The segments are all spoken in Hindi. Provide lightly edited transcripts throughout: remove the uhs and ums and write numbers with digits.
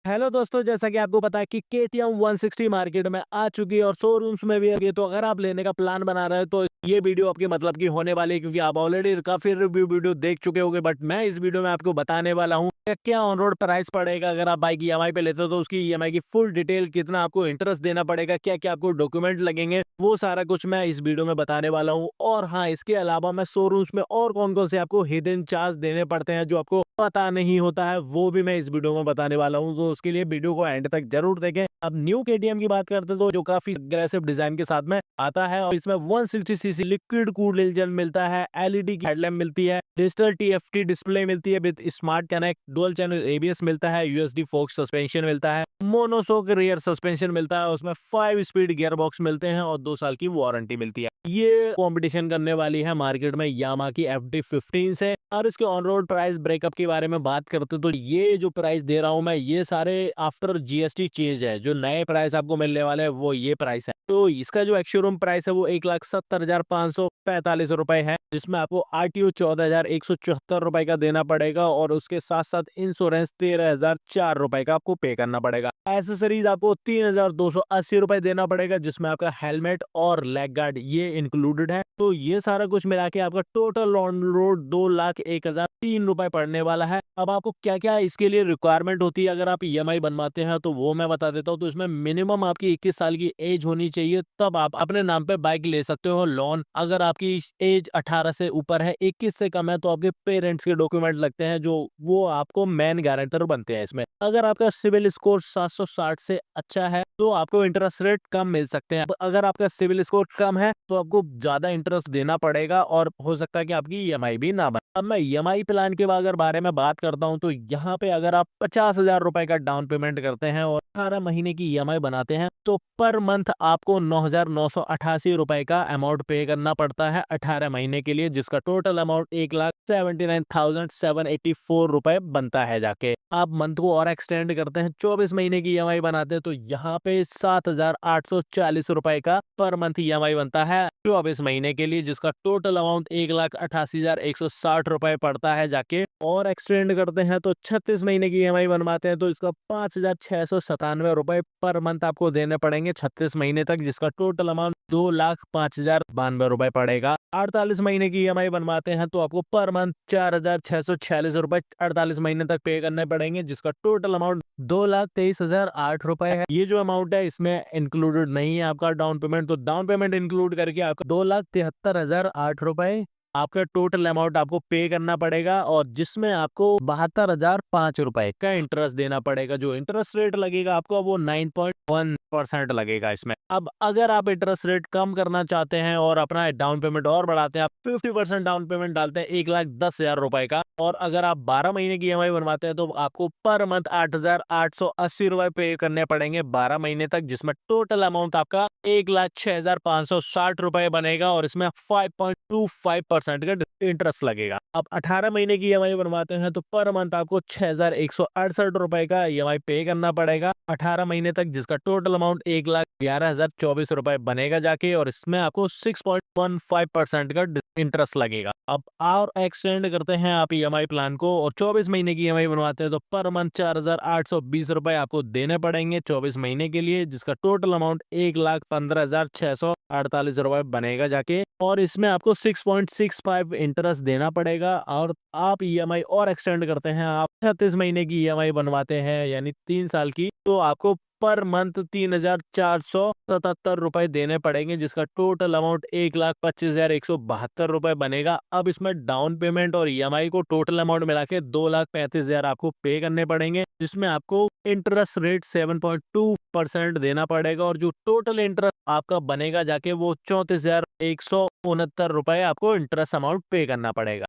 हेलो दोस्तों, जैसा कि आपको पता है कि KTM 160 मार्केट में आ चुकी है और शोरूम्स में भी आ गई है। तो अगर आप लेने का प्लान बना रहे हैं तो ये वीडियो आपके मतलब की होने वाली है, क्योंकि आप ऑलरेडी काफी रिव्यू वीडियो देख चुके होंगे। बट मैं इस वीडियो में आपको बताने वाला हूँ कि क्या ऑन रोड प्राइस पड़ेगा अगर आप बाइक EMI पे लेते हो, तो उसकी EMI की फुल डिटेल, कितना आपको इंटरेस्ट देना पड़ेगा, क्या क्या आपको डॉक्यूमेंट लगेंगे, वो सारा कुछ मैं इस वीडियो में बताने वाला हूँ। और हाँ, इसके अलावा मैं शोरूम्स में और कौन कौन से आपको हिडन चार्ज देने पड़ते हैं जो आपको पता नहीं होता है, वो भी मैं इस वीडियो में बताने वाला हूँ। तो उसके लिए वीडियो को एंड तक जरूर देखें। अब न्यू KTM की बात करते हैं तो जो काफी अग्रेसिव डिजाइन के साथ में आता है, और इसमें 160cc लिक्विड कूल्ड इंजन मिलता है, LED की हेडलैम्प मिलती है, डिजिटल TFT डिस्प्ले मिलती है with smart connect, dual channel ABS मिलता है, USD फोर्क सस्पेंशन मिलता है, मोनोशॉक रियर सस्पेंशन मिलता है, उसमें 5 स्पीड गियर बॉक्स मिलते हैं और 2 साल की वारंटी मिलती है। ये कंपटीशन करने वाली है मार्केट में यामा की FD15 से। और इसके ऑन रोड प्राइस ब्रेकअप के बारे में बात करते तो ये जो प्राइस दे रहा हूं मैं, ये सारे आफ्टर GST चेंज है। जो नए प्राइस आपको मिलने वाले हैं वो ये प्राइस है। तो इसका जो एक्शोरूम प्राइस है वो 1,70,545 रुपए है, जिसमें आपको RTO 14,174 रुपए का देना पड़ेगा और उसके साथ साथ इंश्योरेंस 13,004 रुपए का आपको पे करना पड़ेगा। एसेसरीज आपको 3,280 रुपए देना पड़ेगा, जिसमें आपका हेलमेट और लेग गार्ड ये इंक्लूडेड है। तो ये सारा कुछ मिला के आपका टोटल ऑन रोड 2,01,003 रुपए पड़ने वाला है। अब आपको क्या क्या इसके लिए रिक्वायरमेंट होती है अगर आप EMI बनवाते हैं, तो वो मैं बता देता हूँ। तो इसमें मिनिमम आपकी 21 साल की एज होनी चाहिए, तब आप अपने नाम पे बाइक ले सकते हो लोन। अगर आपकी एज 18 से ऊपर है, 21 से कम है, तो आपके पेरेंट्स के डॉक्यूमेंट लगते हैं, जो वो आपको मेन गारंटर बनते हैं इसमें। अगर आपका सिविल स्कोर 760 से अच्छा है तो आपको इंटरेस्ट रेट कम मिल सकते हैं। अगर आपका सिविल स्कोर कम है तो आपको ज्यादा इंटरेस्ट देना पड़ेगा और हो सकता है कि आपकी EMI भी ना बने। अब मैं EMI प्लान के अगर बारे में बात करता हूं, तो यहाँ पे अगर आप 50,000 रुपए का डाउन पेमेंट करते हैं और 18 महीने की EMI बनाते हैं, तो पर मंथ आपको 9,988 रुपए का अमाउंट पे करना पड़ता है 18 महीने के लिए, जिसका टोटल अमाउंट 1,79,784 रुपए बनता है। जाके आप मंथ को और एक्सटेंड करते हैं, 24 महीने की EMI बनाते हैं, तो यहाँ पे 7,840 रुपए का पर मंथ EMI बनता है 24 महीने के लिए, जिसका टोटल अमाउंट 1,88,160 रुपए पड़ता है। जाके और एक्सटेंड करते हैं तो 36 महीने की EMI बनवाते हैं, तो इसका 5,697 रुपए पर मंथ आपको देने पड़ेंगे 36 महीने तक, जिसका टोटल अमाउंट 2,05,092 रुपए पड़ेगा। 48 महीने की EMI बनवाते हैं तो आपको पर मंथ 4,646 रुपए 48 महीने तक पे करने पड़ेंगे, जिसका टोटल अमाउंट 2,23,008 रुपए है। ये जो अमाउंट है इसमें इंक्लूडेड नहीं है आपका डाउन पेमेंट, तो डाउन पेमेंट इंक्लूड करके आपका 2,73,008 रुपए आपका टोटल अमाउंट आपको पे करना पड़ेगा, और जिसमें आपको 72,005 रुपए का इंटरेस्ट देना पड़ेगा। जो इंटरेस्ट रेट लगेगा आपको वो 9.1% लगेगा इसमें। अब अगर आप इंटरेस्ट रेट कम करना चाहते हैं और अपना डाउन पेमेंट और बढ़ाते हैं, आप 50% डाउन पेमेंट डालते हैं 1,10,000 रुपए का, और अगर आप 12 महीने की EMI बनवाते हैं तो आपको पर मंथ 8,880 रुपए पे करने पड़ेंगे 12 महीने तक, जिसमें टोटल अमाउंट आपका 1,06,560 रुपए बनेगा, और इसमें 5.25% का इंटरेस्ट लगेगा। अब 18 महीने की EMI बनवाते हैं तो पर मंथ आपको 6,168 रुपए का EMI पे करना पड़ेगा 18 महीने तक, जिसका टोटल अमाउंट 1,11,024 रुपए बनेगा जाके, और इसमें आपको 6.15% का इंटरेस्ट लगेगा। अब और एक्सटेंड करते हैं आप EMI प्लान को और 24 महीने की EMI बनवाते हैं, तो पर मंथ 4,820 रुपए आपको देने पड़ेंगे 24 महीने के लिए, जिसका टोटल अमाउंट 1,15,648 रुपए बनेगा जाके, और इसमें आपको 6.65 इंटरेस्ट देना पड़ेगा। और आप EMI और एक्सटेंड करते हैं, आप 36 महीने की EMI बनवाते हैं यानी 3 साल की, तो आपको पर मंथ 3,477 रुपए देने पड़ेंगे, जिसका टोटल अमाउंट 1,25,172 रुपए बनेगा। अब इसमें डाउन पेमेंट और EMI को टोटल अमाउंट मिला के 2,35,000 आपको पे करने पड़ेंगे, जिसमें आपको इंटरेस्ट रेट 7.2% देना पड़ेगा, और जो टोटल इंटरेस्ट आपका बनेगा जाके वो 34,169 रुपए आपको इंटरेस्ट अमाउंट पे करना पड़ेगा।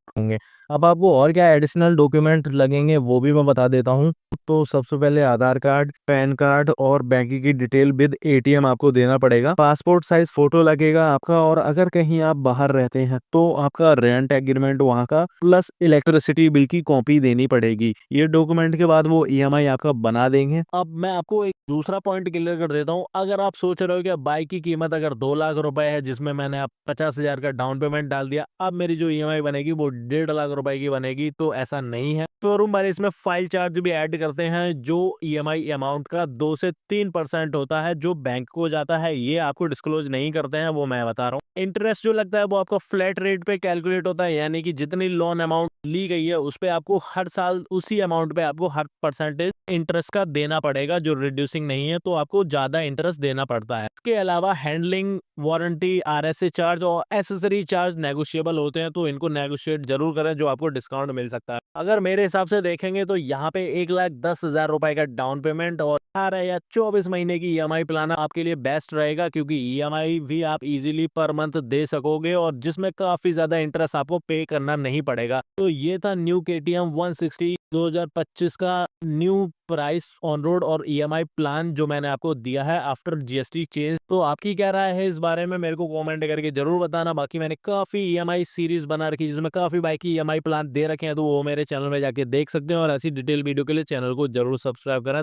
अब आपको और क्या एडिशनल डॉक्यूमेंट लगेंगे वो भी मैं बता देता हूँ। तो सबसे पहले आधार कार्ड, पैन कार्ड और बैंक की डिटेल विद ATM आपको देना पड़ेगा। पासपोर्ट साइज फोटो लगेगा आपका, और अगर कहीं आप बाहर रहते हैं तो आपका रेंट एग्रीमेंट वहाँ का प्लस इलेक्ट्रिसिटी बिल की कॉपी देनी पड़ेगी। ये डॉक्यूमेंट के बाद वो EMI आपका बना बना देंगे। अब मैं आपको एक दूसरा पॉइंट क्लियर कर देता हूँ। अगर आप सोच रहे हो कि बाइक की कीमत अगर 2 लाख रुपए है, जिसमें मैंने अब 50,000 का डाउन पेमेंट डाल दिया, अब मेरी जो ईएमआई बनेगी वो 1.5 लाख रुपए की बनेगी, तो ऐसा नहीं है। शोरूम वाले इसमें फाइल चार्ज भी ऐड करते हैं, जो ईएमआई अमाउंट का 2 से 3% होता है, जो बैंक को जाता है। ये आपको डिस्क्लोज नहीं करते हैं, वो मैं बता रहा हूँ। इंटरेस्ट जो लगता है वो आपका फ्लैट रेट पे कैलकुलेट होता है, यानी कि जितनी लोन अमाउंट ली गई है उस पे आपको हर साल उसी अमाउंट पे आपको हर परसेंटेज इंटरेस्ट का देना पड़ेगा, जो रिड्यूसिंग नहीं है, तो आपको ज्यादा इंटरेस्ट देना पड़ता है। इसके अलावा हैंडलिंग, वारंटी, आरएसए चार्ज और एसेसरी चार्ज नेगोशिएबल होते हैं, तो इनको नेगोशिएट जरूर करें, जो आपको डिस्काउंट मिल सकता है। अगर मेरे हिसाब से देखेंगे तो यहाँ पे 1,10,000 रुपए का डाउन पेमेंट और 18 या 24 महीने की ईएमआई प्लान आपके लिए बेस्ट रहेगा, क्योंकि ईएमआई भी आप इजीली पर मंथ दे सकोगे और जिसमें काफी ज्यादा इंटरेस्ट आपको पे करना नहीं पड़ेगा। तो ये था न्यू केटीएम 160 2025 का न्यू प्राइस ऑन रोड और ईएमआई प्लान, जो मैंने आपको दिया है आफ्टर जीएसटी चेंज। तो आपकी क्या राय है इस बारे में, मेरे को कमेंट करके जरूर बताना। बाकी मैंने काफी ईएमआई सीरीज बना रखी है, जिसमें काफी बाइक की ईएमआई प्लान दे रखे हैं, तो वो मेरे चैनल में जाके देख सकते हैं। और ऐसी डिटेल वीडियो के लिए चैनल को जरूर सब्सक्राइब करें।